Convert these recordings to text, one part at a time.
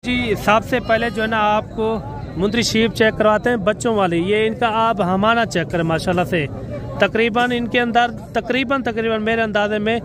जी सबसे पहले जो है ना आपको मुंदरी शीप चेक करवाते हैं बच्चों वाली। ये इनका आप हमाना चेक करें माशाल्लाह से, तकरीबन इनके अंदर तकरीबन मेरे अंदाजे में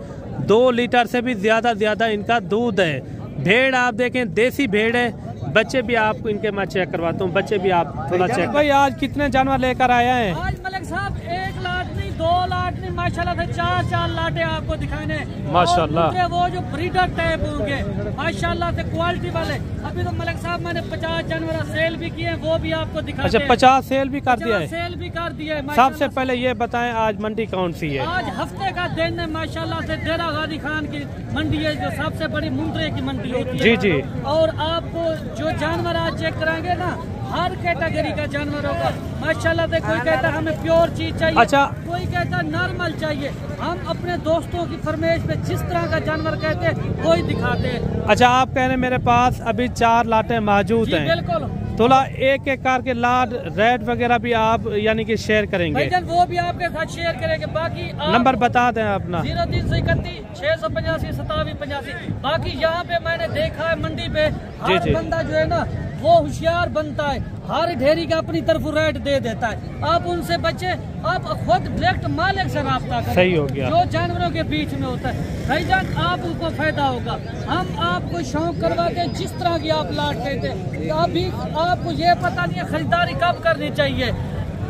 2 लीटर से भी ज़्यादा इनका दूध है। भेड़ आप देखें देसी भेड़ है। बच्चे भी आपको इनके मैं चेक करवाता हूँ, बच्चे भी आप थोड़ा चेक। भाई आज कितने जानवर लेकर आए हैं? आज मलिक साहब 1 लाट नहीं 2 लाट नहीं माशाल्लाह से 4 लाटे आपको दिखाने माशाल्लाह। वो जो ब्रीडर टाइप होंगे माशाल्लाह से क्वालिटी वाले। अभी तो मलिक साहब मैंने 50 जानवर सेल भी किए, वो भी आपको दिखा। अच्छा 50 सेल भी कर दिया है? सेल भी कर दिया है। सबसे पहले ये बताएं आज मंडी कौन सी है? आज हफ्ते का दिन है माशाल्लाह से डेरा गाजी खान की मंडी है, जो सबसे बड़ी मुंद्रे की मंडी होती है। जी। और आपको जो जानवर आज चेक कराएंगे ना, हर कैटेगरी का जानवर होगा माशाल्लाह से। कोई कहता है हमें प्योर चीज चाहिए, अच्छा कोई कहता है नॉर्मल चाहिए। हम अपने दोस्तों की फरमाइश पे जिस तरह का जानवर कहते हैं वही दिखाते हैं। अच्छा आप कह रहे हैं मेरे पास अभी 4 लाटें मौजूद हैं। बिल्कुल, थोड़ा एक करके लाट रेट वगैरह भी आप यानी कि शेयर करेंगे? वो भी आपके साथ शेयर करेंगे। बाकी नंबर बता दें अपना। 0331 685 8785। बाकी यहाँ पे मैंने देखा है मंडी पे हर बंदा जो है ना वो होशियार बनता है, हर ढेरी का अपनी तरफ रेट दे देता है। आप उनसे बचे, आप खुद डायरेक्ट मालिक से राब्ता करें। सही हो गया। जो जानवरों के बीच में होता है भाईजान आप उनको फायदा होगा। हम आपको शौक करवाते हैं जिस तरह की आप लाट कहते हैं। अभी आपको ये पता नहीं है खरीदारी कब करनी चाहिए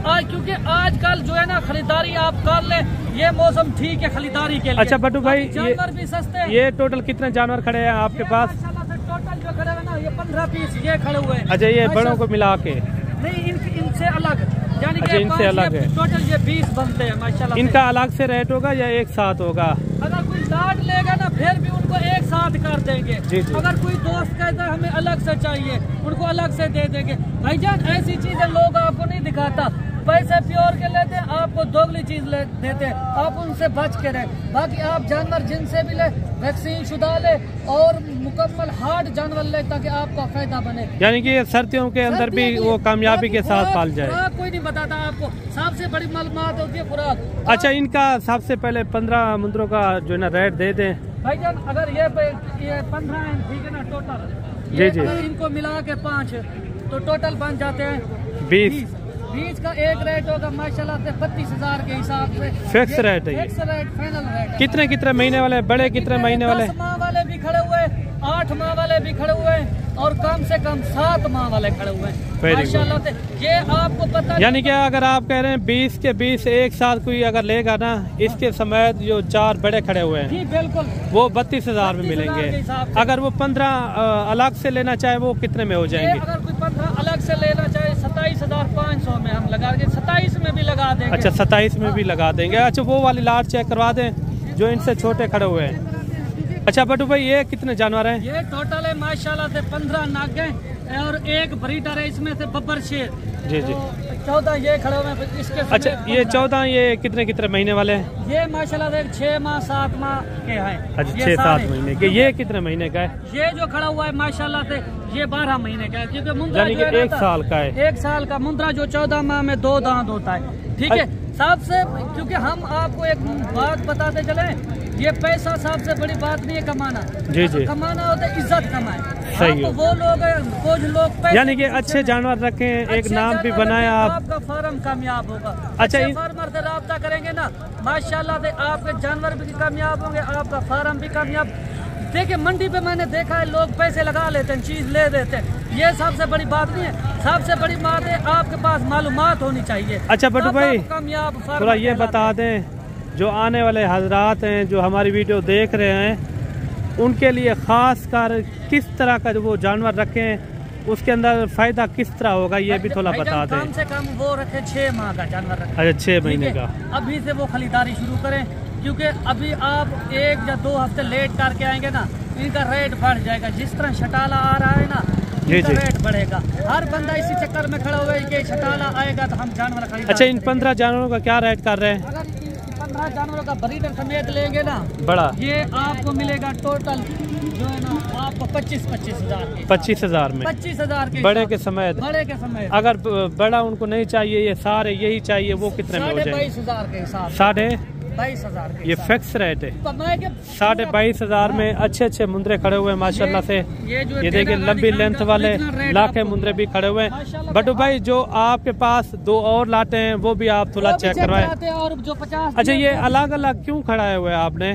आज, क्योंकि आजकल जो है ना खरीदारी आप कर ले, ये मौसम ठीक है खरीदारी के लिए। अच्छा बट्टू भाई जानवर भी सस्ते हैं। ये टोटल कितने जानवर खड़े हैं आपके पास? टोटल जो खड़े हैं ना ये 15 पीस ये खड़े हुए हैं। अच्छा ये बड़ों को मिला के? नहीं इनसे अलग, यानी कि इनसे अलग है। टोटल ये 20 बनते हैं माशाल्लाह। इनका अलग से रेट होगा या एक साथ होगा? अगर कोई लाट लेगा ना फिर भी उनको एक साथ कर देंगे। जी। अगर कोई दोस्त कहता है हमें अलग से चाहिए, उनको अलग से दे देंगे। भाईजान ऐसी चीजें लोग आपको नहीं दिखाता, पैसे प्योर के लेते हैं, आपको दोगली चीज देते हैं। आप उनसे बच के रहे। बाकी आप जानवर जिनसे भी ले वैक्सीन शुदा ले और मुकम्मल हार्ड जानवर ले ताकि आपका फायदा बने। यानी कि सर्दियों के अंदर भी वो कामयाबी के साथ पाल जाए। कोई नहीं बताता आपको, सबसे बड़ी मालूमात होती है खुराक। अच्छा इनका सबसे पहले 15 मुंदरों का जो है ना रेट दे दें भाईजान। अगर ये 15 है ठीक है ना टोटल। जी। इनको मिला के 5 तो टोटल बन जाते हैं 20 का एक रेट होगा माशाल्लाह से 32,000 के हिसाब से। फिक्स रेट है? Fix rate, final rate. कितने महीने वाले बड़े, कितने महीने वाले? 10 माह वाले भी खड़े हुए, 8 माह वाले भी खड़े हुए और कम से कम 7 माह वाले खड़े हुए हैं माशाल्लाह से। ये आपको पता यानी कि अगर आप कह रहे हैं 20 के 20 एक साथ कोई अगर लेगा ना, इसके समेत जो 4 बड़े खड़े हुए हैं जी बिल्कुल वो 32,000 में मिलेंगे। अगर वो 15 अलग से लेना चाहे वो कितने में हो जाएंगे? अगर कोई 15 अलग से लेना चाहे 27,500 में हम लगा देंगे, 27 में भी लगा देंगे। अच्छा 27 में भी लगा देंगे। अच्छा वो वाली लाट चेक करवा दें जो इनसे छोटे खड़े हुए हैं। अच्छा बट्टू भाई ये कितने जानवर हैं? ये टोटल है माशाल्लाह से 15 नाग हैं और एक ब्रीडर है, इसमें से बब्बर शेर। जी। 14 ये खड़े हुए हैं इसके। अच्छा ये 14 ये कितने महीने वाले हैं? ये माशाल्लाह से 6 माह 7 माह के हैं। अच्छा 6-7 महीने के। ये कितने महीने का है? ये जो खड़ा हुआ है माशाल्लाह से ये 12 महीने का है, क्योंकि मुंद्रा यानी कि 1 साल का है। 1 साल का मुंद्रा जो 14 माह में 2 दांत होता है। ठीक है सबसे, क्योंकि हम आपको एक बात बताते चले, ये पैसा सबसे बड़ी बात नहीं है कमाना। जी। कमाना होता है इज्जत कमाए। सही है। वो लोग कुछ लोग यानी कि अच्छे जानवर रखें, एक नाम भी बनाया आपका फार्म कामयाब होगा। अच्छा फार्मर से राब्ता करेंगे ना माशाल्लाह से आपके जानवर भी कामयाब होंगे, आपका फार्म भी कामयाब। देखिए मंडी पे मैंने देखा है लोग पैसे लगा लेते हैं, चीज ले देते हैं। ये सबसे बड़ी बात नहीं है, सबसे बड़ी बात है आपके पास मालूमात होनी चाहिए। अच्छा बट्टू भाई कामयाब थोड़ा ये बता दें जो आने वाले हजरात हैं जो हमारी वीडियो देख रहे हैं उनके लिए खास कर किस तरह का जो वो जानवर रखें उसके अंदर फायदा किस तरह होगा ये भी थोड़ा बता दें। कम से कम वो रखे 6 माह का जानवर रखे। अच्छा 6 महीने का। अभी से वो खरीदारी शुरू करें, क्योंकि अभी आप 1 या 2 हफ्ते लेट करके आएंगे ना इनका रेट बढ़ जाएगा। जिस तरह शटाला आ रहा है ना इनका रेट बढ़ेगा। हर बंदा इसी चक्कर में खड़ा हुआ है कि शटाला आएगा तो हम जानवर खरीद। अच्छा इन 15 जानवरों का क्या रेट कर रहे हैं? अगर 15 जानवरों का ब्रीडर समेत लेंगे ना बड़ा, ये आपको मिलेगा टोटल जो है ना आपको 25,000 में 25,000 के बड़े के समेत। अगर बड़ा उनको नहीं चाहिए, ये सारे यही चाहिए, वो कितने में हो जाएंगे? 22,000 के हिसाब। 22,000 ये फिक्स रेट है। कमाए के 22,500 में अच्छे अच्छे मुंद्रे खड़े हुए हैं माशाल्लाह से। ये देखिए लंबी लेंथ वाले लाखे मुंद्रे भी खड़े हुए हैं। बटू भाई जो आपके पास 2 और लाटे हैं वो भी आप थोड़ा चेक करवाएं। और जो 50, अच्छा ये अलग अलग क्यों खड़ाए हुए हैं आपने?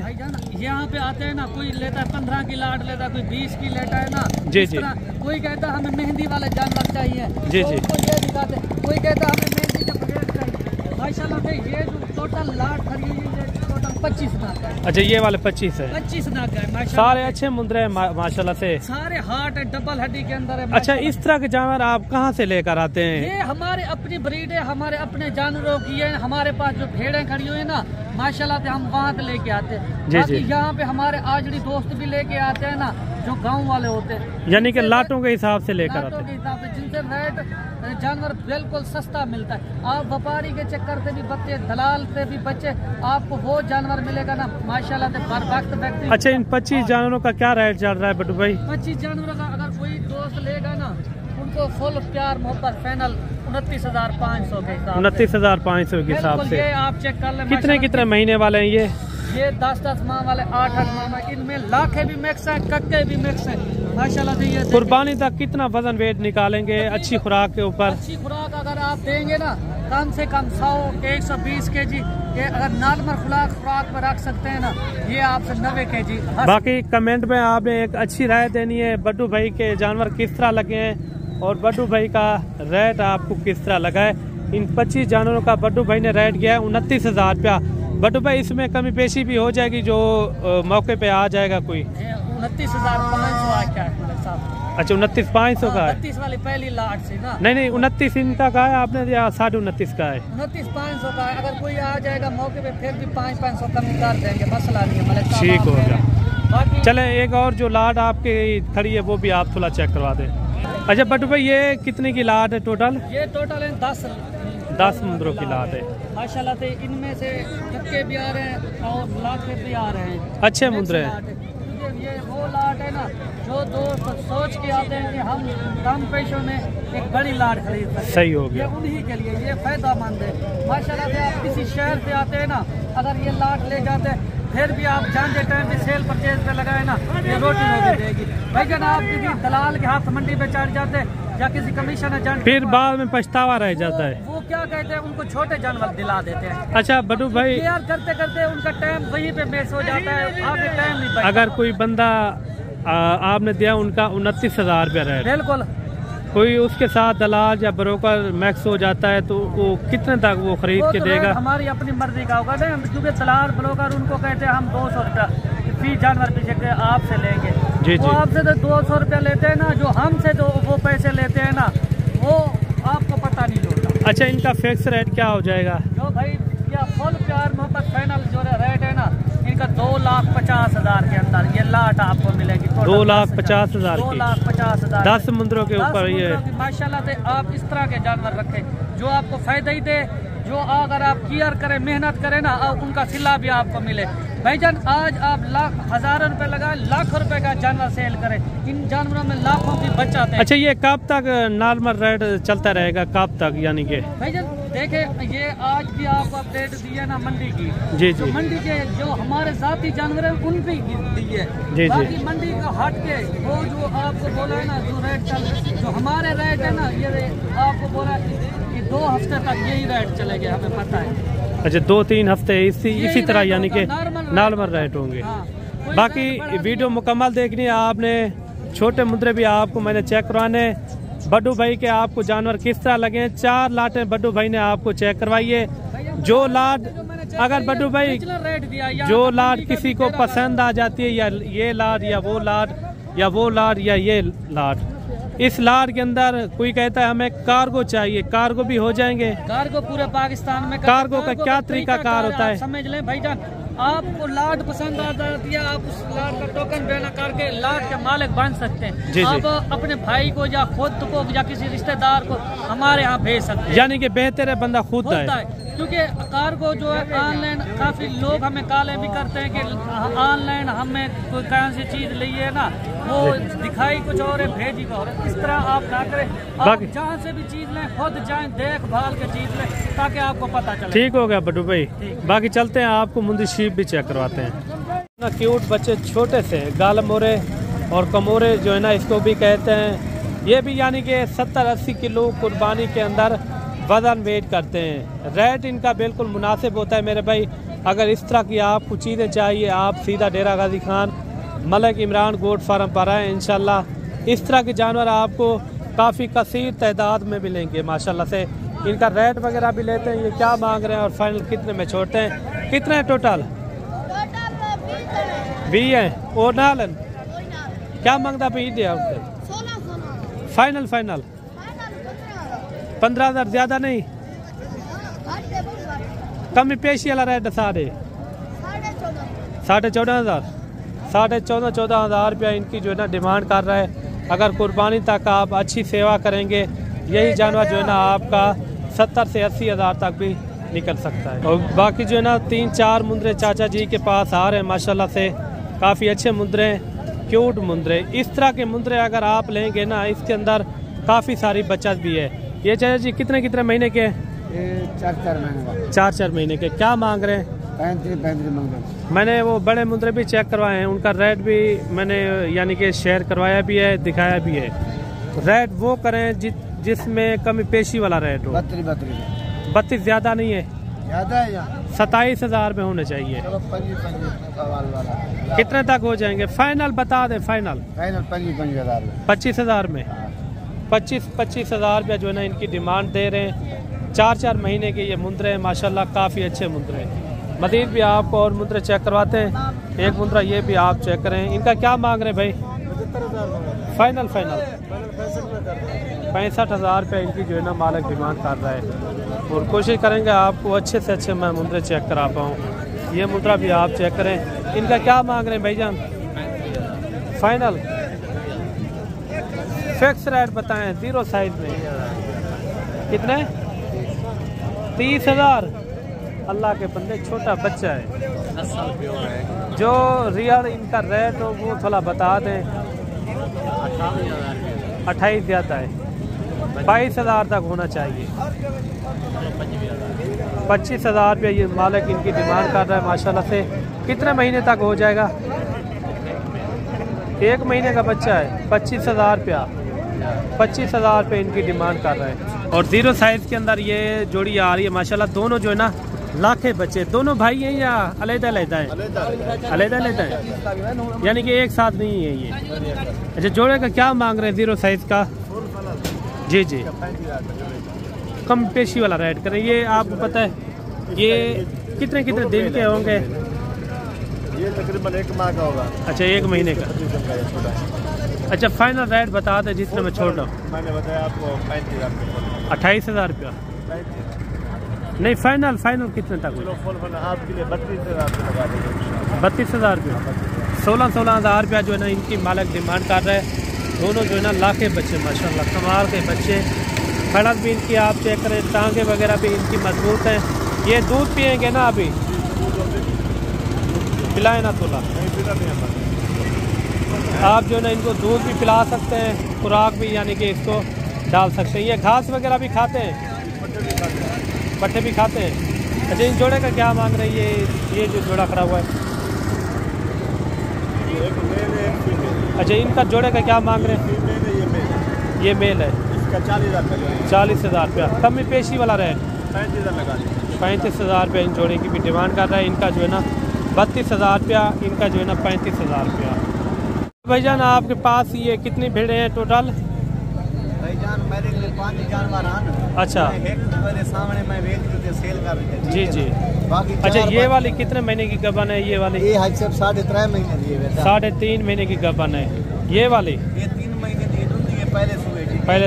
यहाँ पे आते हैं ना, कोई लेता है 15 की लाट लेता है, कोई 20 की लेता है ना। जी जी। कोई कहता है हमें मेहंदी वाले जानवर चाहिए, जी तो जी। ये दिखाते, कोई कहता है हमें मेहंदी का प्लेट चाहिए। माशाल्लाह से ये जो टोटल लाट खड़ी हुई है टोटल 25 नाक है। अच्छा ये वाले 25 है। 25 नाक है माशाल्लाह। सारे अच्छे मुंद्रे हैं माशाल्लाह से। सारे हार्ट है, डबल हड्डी के अंदर है। अच्छा इस तरह के जानवर आप कहाँ से लेकर आते हैं? ये हमारे अपनी ब्रीड है, हमारे अपने जानवरों की है। हमारे पास जो भेड़ें खड़ी हुई है ना माशाल्लाह से, हम वहाँ से लेके आते हैं। जी जी। यहाँ पे हमारे आजड़ी दोस्त भी लेके आते हैं ना, जो गांव वाले होते हैं, यानी कि लाटों के हिसाब से लेकर आते लाटों के हैं। हिसाब से, जिनसे रेट जानवर बिल्कुल सस्ता मिलता है। आप व्यापारी के चक्कर से भी बचे, दलाल से भी बचे, आपको वो जानवर मिलेगा ना माशाल्लाह से बर वक्त व्यक्ति। अच्छा इन 25 जानवरों का क्या रेट चल रहा है बटू भाई? 25 जानवरों का अगर कोई दोस्त लेगा ना, उनको फुल प्यार मोहब्बत फाइनल 29,500 के हिसाब से। 29,500 के हिसाब से। ये आप चेक कर लें। कितने कितने महीने वाले हैं ये 10-10 माह वाले, 8-8 माह में, इनमें लाखे भी मिक्स है, कक्के भी मिक्स है माशाल्लाह से। ये कुर्बानी तक कितना वजन वेट निकालेंगे अच्छी खुराक के ऊपर? अच्छी खुराक अगर आप देंगे ना, कम से कम 100-120 kg, ये अगर नॉर्मल खुराक पर रख सकते हैं ना, ये आपसे 90 kg। बाकी कमेंट में आपने एक अच्छी राय देनी है, बड्डू भाई के जानवर किस तरह लगे हैं और बड्डू भाई का रेट आपको किस तरह लगा है। इन 25 जानवरों का बड्डू भाई ने रेट किया है 29,000 रुपया। बड्डू भाई इसमें कमी पेशी भी हो जाएगी जो मौके पे आ जाएगा कोई? 29,500 क्या है साहब? अच्छा 29,500 का है। 32 वाली पहली लाट से ना। नहीं 29 इनका का है आपने या 29.5 का है? 29,500 का है। अगर कोई आ जाएगा मौके पे फिर भी 500 कम कर देंगे, मसला नहीं है। ठीक हो गया। बाकी चले एक और जो लाट आपके खड़ी है वो भी आप थोड़ा चेक करवा दें। अच्छा बट्टू भाई ये कितने की लाट है टोटल? ये टोटल है 10 मुंद्रों की लाट है माशाल्लाह से। इनमें से चक्के भी आ रहे हैं और लाटे भी आ रहे हैं, अच्छे मुंद्रे हैं। ये वो लाट है ना जो दोस्त सोच के आते हैं कि हम कम पैसों में एक बड़ी लाट खरीद सकते हैं। सही हो गया। ये उन्हीं के लिए ये फायदेमंद है माशाल्लाह से। आप किसी शहर से आते हैं ना, अगर ये लाट ले जाते हैं फिर भी आप जानते टाइम भी सेल परचेज पे लगाए ना, ये रोटी देगी भाईजान। आप किसी दलाल के हाथ मंडी पे चढ़ जाते या किसी कमीशन एजेंट, फिर बाद में पछतावा रह जाता है। वो क्या कहते हैं, उनको छोटे जानवर दिला देते हैं। अच्छा बटू भाई केयर करते करते उनका टाइम वहीं पे मिस हो जाता है, आपके टाइम नहीं बचता। अगर कोई बंदा आपने दिया उनका 29,000 रुपया रेट, बिल्कुल, कोई उसके साथ दलाल या ब्रोकर मैक्स हो जाता है तो वो कितने तक वो खरीद के देगा? हमारी अपनी मर्जी का होगा ना, क्योंकि दलाल ब्रोकर उनको कहते हैं हम 200 रुपया फी जानवर पीछे के आपसे लेंगे। जी वो आपसे तो 200 रुपया लेते हैं ना, जो हमसे जो वो पैसे लेते हैं ना, वो आपको पता नहीं होता। अच्छा इनका फिक्स रेट क्या हो जाएगा? जो भाई या फुल प्यार मोहब्बत फाइनल जो रेट है ना, इनका 2,50,000 के अंदर ये लाट आपको मिलेगी। 2,50,000 की 2,50,000 10 मुंद्रों के ऊपर। ये माशाल्लाह से आप इस तरह के जानवर रखें जो आपको फायदा ही दे, जो अगर आप केयर करें, मेहनत करें ना, उनका सिला भी आपको मिले। भाईजान आज आप हज़ारों रुपए लगाए, लाखों रुपए का जानवर सेल करें, इन जानवरों में लाखों की बचाते हैं। अच्छा ये कब तक नॉर्मल रेट चलता रहेगा, कब तक? यानी कि भाईजान देखे ये आज भी आपको अपडेट दी है ना मंडी की। जी जो मंडी के जो हमारे जाती जानवर हैं उन पे दी है। जी बाकी मंडी का हट के वो जो आपको बोला है ना, जो रेट चल, जो हमारे रेट है ना, ये आपको बोला कि 2 हफ्ते तक यही रेट चलेगा, हमें पता है। अच्छा 2-3 हफ्ते इसी तरह यानी कि नॉर्मल रेट होंगे। बाकी वीडियो मुकम्मल देखनी है आपने, छोटे मुद्रे भी आपको मैंने चेक करवाने। बड्डू भाई के आपको जानवर किस तरह लगे, 4 लाटें बड्डू भाई ने आपको चेक करवाइए। जो लाट अगर बड्डू भाई जो लाट किसी को पसंद आ जाती है, या ये लाट या वो लाट या वो लाट या ये लाट, इस लाट के अंदर कोई कहता है हमें कार्गो चाहिए, कार्गो भी हो जाएंगे। कार्गो पूरे पाकिस्तान में कार्गो का क्या तरीका कार होता है? समझ लें भाईजान, आपको लाट पसंद आ जाती है, आप उस लाट का टोकन देना करके लाट के मालिक बन सकते हैं। जी आप अपने भाई को या खुद को या किसी रिश्तेदार को हमारे यहाँ भेज सकते हैं। यानी कि बेहतर है बंदा खुद आए। क्योंकि कार्गो जो है ऑनलाइन काफ़ी लोग हमें काले भी करते हैं कि ऑनलाइन हमें कोई कहीं से चीज़ ली है ना, वो दिखाई कुछ और है भेजी और इस तरह आप ना करें। आप जहाँ से भी चीज़ लें खुद जाएं, देखभाल के चीज़ लें ताकि आपको पता चले। ठीक हो गया बड्डू भाई। बाकी चलते हैं, आपको मुंदी शीप भी चेक करवाते हैं। ना क्यूट बच्चे छोटे से गाल मोरे और कमोरे जो है ना इसको भी कहते हैं, ये भी यानी कि 70-80 किलो कुर्बानी के अंदर वजन वेट करते हैं। रेट इनका बिल्कुल मुनासिब होता है मेरे भाई। अगर इस तरह की आपको चीज़ें चाहिए, आप सीधा डेरा गाजी खान मलिक इमरान गोट फार्म पर आए। इंशाल्लाह इस तरह के जानवर आपको काफ़ी कसीर तादाद में मिलेंगे माशाल्लाह से। इनका रेट वगैरह भी लेते हैं, ये क्या मांग रहे हैं और फाइनल कितने में छोड़ते हैं। कितने हैं टोटल? 20 हैं और नालन क्या मांगता भाई? फाइनल 15,000 ज़्यादा नहीं, कमी पेशी वाला रेट 14,500 14,000 रुपया इनकी जो है ना डिमांड कर रहा है। अगर कुर्बानी तक आप अच्छी सेवा करेंगे, यही जानवर जो है ना आपका 70 से 80 हज़ार तक भी निकल सकता है। और बाकी जो है ना 3-4 मुंदरे चाचा जी के पास आ रहे हैं माशाल्लाह से, काफ़ी अच्छे मुंदरे, क्यूट मुंदरे। इस तरह के मुंदरे अगर आप लेंगे ना, इसके अंदर काफ़ी सारी बचत भी है। ये चाचा जी कितने महीने के? 4-4 महीने के। क्या मांग रहे हैं? 35 मांग रहे। मैंने वो बड़े मुंदरे भी चेक करवाए हैं, उनका रेट भी मैंने यानी कि शेयर करवाया भी है, दिखाया भी है। रेट वो करें जिसमें कमी पेशी वाला रेट हो। 32 ज़्यादा नहीं है, ज़्यादा है। 27,000 में होने चाहिए। कितने तक हो जाएंगे? फाइनल बता दें। फाइनल 25,000 में। 25,000 रुपया जो है ना इनकी डिमांड दे रहे हैं। 4-4 महीने के ये मुंदरे हैं माशाल्लाह, काफ़ी अच्छे मुंदरे हैं। मज़ीद भी आपको और मुंदरे चेक करवाते हैं। एक मुंदरा ये भी आप चेक करें। इनका क्या मांग रहे हैं भाई? फाइनल 65,000 रुपया इनकी जो है ना मालिक डिमांड कर रहा है। और कोशिश करेंगे आपको अच्छे से अच्छे मैं मुंदरे चेक करा पाऊँ। ये मुंदरा भी आप चेक करें। इनका क्या मांग रहे हैं भाईजान? फाइनल फिक्स रेट बताएं, 0 साइज में। कितने? 30,000। अल्लाह के बंदे, छोटा बच्चा है। जो रियल इनका रेट हो वो थोड़ा बता दें। 28 ज़्यादा है, 22,000 तक होना चाहिए। 25,000 रुपये ये मालिक इनकी डिमांड कर रहा है माशाल्लाह से। कितने महीने तक हो जाएगा? 1 महीने का बच्चा है। 25,000 रुपया 25,000 रुपये इनकी डिमांड कर रहा है। और 0 साइज़ के अंदर ये जोड़ी आ रही है माशाल्लाह। दोनों जो है ना लाखे बच्चे, दोनों भाई हैं या अलग-अलग हैं? अलग-अलग हैं, यानी कि एक साथ नहीं है ये। अच्छा, जोड़े का क्या मांग रहे हैं 0 साइज़ का? जी कम पेशी वाला रेट करें। ये आपको पता है ये कितने दिन के होंगे? ये तकरीबन 1 माह का होगा। अच्छा, 1 महीने का। अच्छा, फाइनल रेट बता दें जिसने मैं छोड़ रहा हूँ। मैंने बताया आपको 35,000। 28,000 रुपया नहीं, फाइनल कितने तक? आपके लिए 32,000 लगा 32,000 रुपया। 16,000 रुपया जो है ना इनकी मालिक डिमांड कर रहा है। दोनों जो है ना लाखे बच्चे माशाल्लाह, कमाल के बच्चे। खड़क भी इनकी आप चेक करें, टांगे वगैरह भी इनकी मजबूत हैं। ये दूध पियेंगे ना अभी? पिलाए ना थोड़ा। आप जो है ना इनको दूध भी पिला सकते हैं, खुराक भी यानी कि इसको डाल सकते हैं। ये घास वगैरह भी खाते हैं, पट्टे भी खाते हैं। अच्छा, इन जोड़े का क्या मांग रहे हैं? ये जो जोड़ा खड़ा हुआ है, अच्छा इनका जोड़े का क्या मांग रहे हैं? ये मेल है, इसका 40,000 रुपया। कमी पेशी वाला रेट 35,000 रुपया इन जोड़े की भी डिमांड कर रहा है। इनका जो है ना 32,000 रुपया, इनका जो है ना 35,000 रुपया। भाईजान आपके पास ये कितनी भेड़ें हैं टोटल? भाईजान मेरे लिए 5 जानवर हैं। अच्छा, मेरे सामने मैं सेल कर रही जी। बाकी अच्छा, ये वाली कितने महीने की गबन है? ये वाली? ये 3.5 महीने की है। 3.5 महीने की गबन है। ये वाली? ये 3 महीने की दूध, ये पहले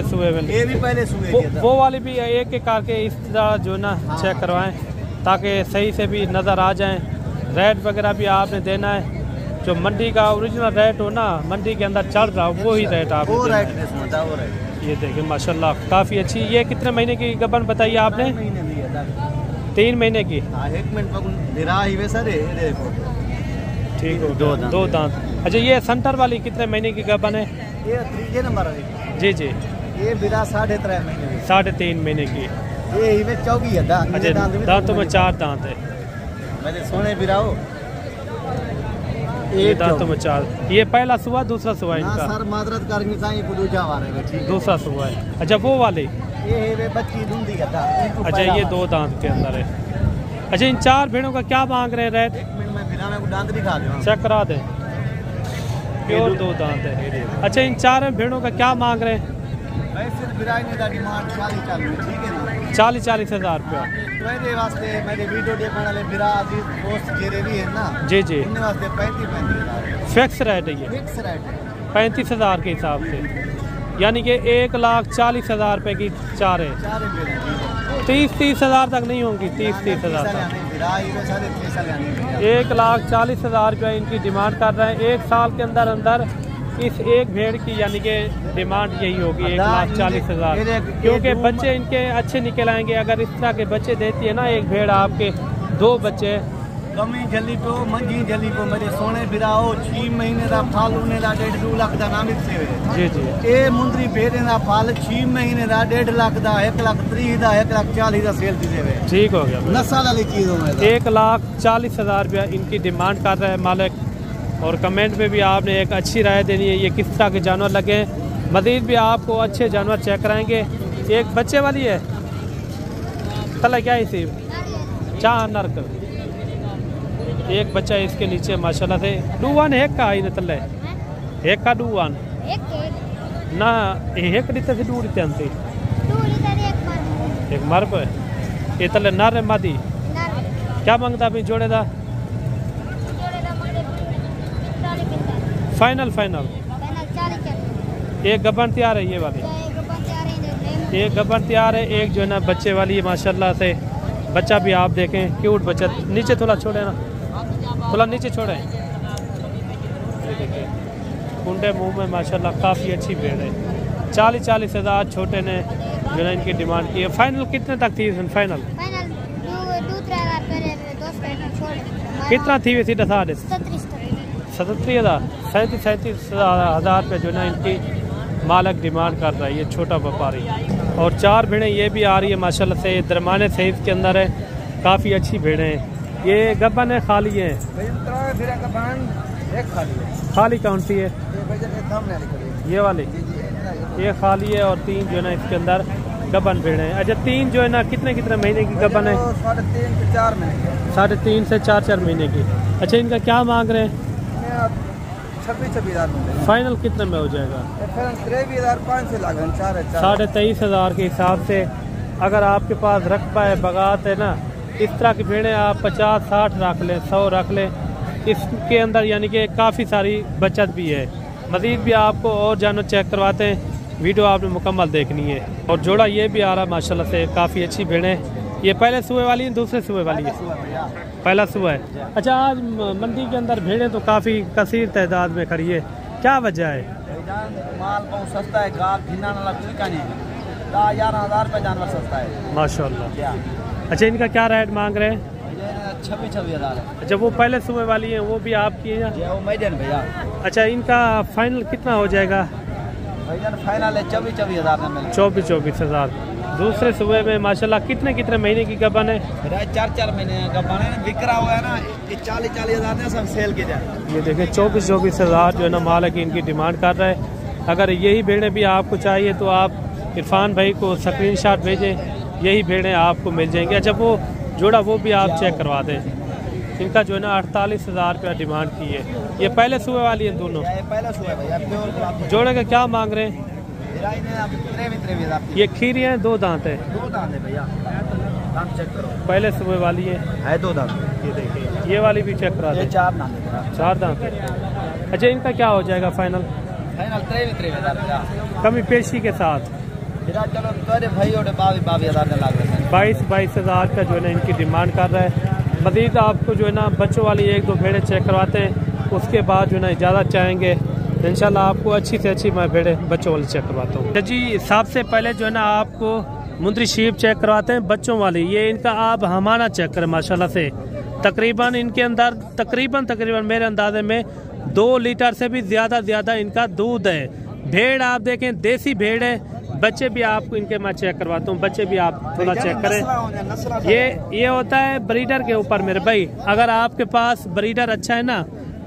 सुए वाली। ये भी पहले सुए। वो वाली भी एक करके इस तरह जो ना चेक करवाएं ताकि सही से भी नज़र आ जाएं। रेट वगैरह भी आपने देना है, जो मंडी का ओरिजिनल रेट हो ना, मंडी के अंदर चल रहा हो वही रेट आप। ये देखें माशाल्लाह काफ़ी अच्छी। ये कितने महीने की गबन बताइए आपने? 3 महीने की। हाँ 1 मिनट पकड़ धिरा ही वे सर ये देखो ठीक हो, दो 2 दांत। अच्छा ये सेंटर वाली कितने महीने की गबन है? ये 3 नंबर है जी जी। ये बिरा 3.5 महीने 3.5 महीने की। ये ही में 24 है अच्छा दांतों में 4 दांत है। मेरे सोने बिराओ ये दांतों में 4। ये पहला सुआ दूसरा सुआ ना इनका? सर मादरत करनी चाहिए को दूजा वाले में ठीक दूसरा सुआ है। अच्छा वो वाले ये है वे बच्ची दूंदी का था। अच्छा ये 2 दांत के अंदर है। अच्छा इन 4 भेड़ों का क्या मांग रहे हैं रेट? 1 मिनट में बिना में दांत दिखा दूं चेक करा दें। प्योर 2 दांत है। अच्छा इन 4 भेड़ों का क्या मांग रहे हैं? वैसे बिराई ने डिमांड 40 ठीक है ना 40 हज़ार रुपया। मेरे वास्ते मेरे वीडियो देखने वाले बिरा अजीज दोस्त जेरे भी है ना जी जी। इनके वास्ते 35 फिक्स रेट है ये फिक्स रेट 35 हज़ार के हिसाब से, यानी कि 1,40,000 रुपये की 4 है। 4 बिरा 30 हज़ार तक नहीं होंगी। 30 हज़ार तक। बिरा ये सारे 30 यानी 1,40,000 रुपया इनकी डिमांड कर रहे हैं। 1 साल के अंदर अंदर इस एक भेड़ की यानी कि डिमांड यही होगी 1,40,000, क्योंकि बच्चे इनके अच्छे निकल आएंगे। अगर इस तरह के बच्चे देती है ना एक भेड़ आपके 2 बच्चे कमी जली को मंजी जली को मेरे सोने बिराओ 6 महीने का फल उन्हें 1.5 लाख का नाम से जी जी। ये मुंदरी भेड़े का फल 6 महीने का 1.5 लाख का 1,30,000 का 1,40,000 का सेल दी देवे। ठीक हो गया। नस्ल वाली चीजों में 1,40,000 रुपया इनकी डिमांड कर रहे हैं मालिक। और कमेंट में भी आपने एक अच्छी राय देनी है ये किस तरह के जानवर लगे। मज़ीद भी आपको अच्छे जानवर चेक कराएंगे। एक बच्चे वाली है तला क्या इसी 4 नर्क। एक बच्चा इसके नीचे माशाल्लाह से डूवान है का इन तले एक का डूवान ना एक रीते से दूर रीते एक मर पे ये तले नर है मादी क्या मांगता अभी जोड़े दा फाइनल एक गबन तैयार है ये वाली। एक गबन तैयार है। एक जो है ना बच्चे वाली है माशाल्लाह से। बच्चा भी आप देखें क्यूट बच्चा। नीचे थोड़ा छोड़े ना थोड़ा नीचे छोड़े। ये देखिए कुंडे मुंह में माशाल्लाह काफ़ी अच्छी भेड़ है। 40 हज़ार छोटे ने जो है इनकी डिमांड की है। फाइनल कितने तक थी? फाइनल कितना थी वैसे? 37 हज़ार 37 हज़ार पे जो ना इनकी मालक डिमांड कर रहा है ये छोटा व्यापारी। और 4 भेड़ें ये भी आ रही है माशाल्लाह से दरमाने साइज के अंदर है। काफ़ी अच्छी भेड़ें हैं। ये गबन है खाली है? खाली कौन सी है? ये वाली ये खाली है और 3 जो है ना इसके अंदर गबन भेड़ें हैं। अच्छा 3 जो है ना कितने महीने की गबन है? 3.5 से 4 महीने की। अच्छा इनका क्या मांग रहे हैं? 26,000 फाइनल कितने में हो जाएगा? 23,500 हज़ार के हिसाब से। अगर आपके पास रकबा है बगात है ना इस तरह की भेड़ें आप 50-60 रख लें 100 रख लें इसके अंदर यानी कि काफ़ी सारी बचत भी है। मज़ीद भी आपको और जानवर चेक करवाते हैं। वीडियो आपने मुकम्मल देखनी है। और जोड़ा ये भी आ रहा है माशाल्लाह से काफ़ी अच्छी भेड़ें। ये पहले सुबह वाली है दूसरे सुबह वाली है? पहला सुबह है। अच्छा आज मंडी के अंदर भेड़ें तो काफ़ी कसीर तादाद में खड़ी है, क्या वजह है? माल बहुत सस्ता है। गाल घिना ना लगता नहीं 11,000 रुपये जानवर सस्ता है माशाल्लाह। अच्छा इनका क्या रेट मांग रहे हैं? 26,000 है। अच्छा वो पहले सुबह वाली है वो भी आपकी है? वो मैडन भैया। अच्छा इनका फाइनल कितना हो जाएगा? भैया फाइनल है 24,000 में। 24 हज़ार। दूसरे सुबह में माशाल्लाह कितने महीने की गबन है? 4 महीने गबन है। बिक्रा हुआ है ना 40 हज़ार ने सब सेल के जाए। ये देखें 24 हज़ार जो है ना मालिक इनकी डिमांड कर रहा है। अगर यही भेड़ें भी आपको चाहिए तो आप इरफान भाई को स्क्रीनशॉट भेजें, यही भेड़ें आपको मिल जाएंगी। अच्छा वो जोड़ा वो भी आप चेक करवा दें। इनका जो है ना 48,000 रुपया डिमांड की है। ये पहले सुबह वाली है दोनों? पहले सुबह भैया। जोड़े का क्या मांग रहे हैं? ये खीरी है 2 दांत है? 2 दांत है भैया। दांत चेक करो। पहले सुबह वाली है 2 दांत। ये देखिए ये वाली भी चेक करा दें। 4 दांत है। 4 दांत है। अच्छा इनका क्या हो जाएगा फाइनल? फाइनल 23,000 कमी पेशी के साथ। चलो तेरे भाई 22,000 लाग रहे हैं। 22 हज़ार का जो है ना इनकी डिमांड कर रहा है। मज़ीद आपको जो है ना बच्चों वाली 1-2 भेड़ें चेक करवाते हैं उसके बाद जो है ना इजाज़त चाहेंगे इंशाल्लाह आपको अच्छी से अच्छी मैं भेड़ें बच्चों वाली चेक करवाता हूँ। जी सबसे पहले जो है ना आपको मुंदरी शीप चेक करवाते हैं बच्चों वाली। ये इनका आप हमाना चेक करें माशाल्लाह से, तकरीबन इनके अंदर तकरीबन मेरे अंदाजे में 2 लीटर से भी ज़्यादा इनका दूध है। भेड़ आप देखें देसी भेड़ है। बच्चे भी आपको इनके मैं चेक करवाता हूँ, बच्चे भी आप थोड़ा चेक करें। ये होता है ब्रीडर के ऊपर मेरे भाई, अगर आपके पास ब्रीडर अच्छा है ना,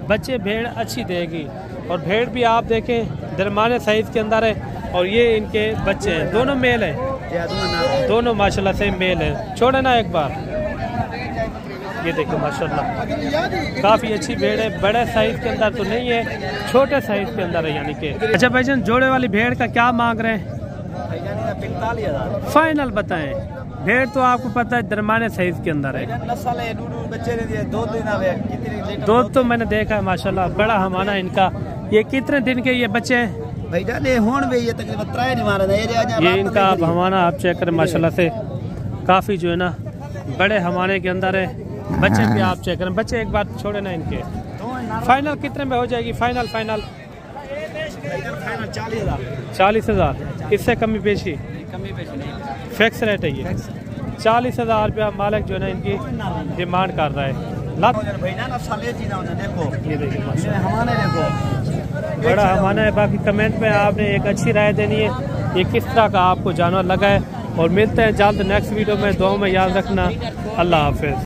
बच्चे भेड़ अच्छी देगी। और भेड़ भी आप देखें दरमाने साइज के अंदर है। और ये इनके बच्चे हैं, दोनों मेल हैं, दोनों माशाल्लाह से मेल है। छोड़े ना एक बार, ये देखो माशाल्लाह काफ़ी अच्छी भेड़ है। बड़े साइज के अंदर तो नहीं है, छोटे साइज के अंदर है यानी कि। अच्छा भाईजान, जोड़े वाली भेड़ का क्या मांग रहे हैं? 45,000 फाइनल बताएं। भेड़ तो आपको पता है दरमाने साइज के अंदर है। दूध तो मैंने देखा है माशाल्लाह, बड़ा हमारा इनका। ये कितने दिन के ये बच्चे हैं? ये इनका आप हमारा आप चेक करें माशाल्लाह से, काफ़ी जो है ना बड़े हमारे के अंदर है। बच्चे भी आप चेक करें, बच्चे एक बार छोड़े ना इनके। फाइनल कितने में हो जाएगी? फाइनल 40,000। इससे कमी पेशी फिक्स रेट है ये। 40,000 रुपया मालिक जो है ना इनकी डिमांड कर रहा है। ये देखिए बड़ा हमारा है। बाकी कमेंट में आपने एक अच्छी राय देनी है, ये किस तरह का आपको जानवर लगा है। और मिलते हैं जल्द नेक्स्ट वीडियो में। दुआ में याद रखना। अल्लाह हाफिज़।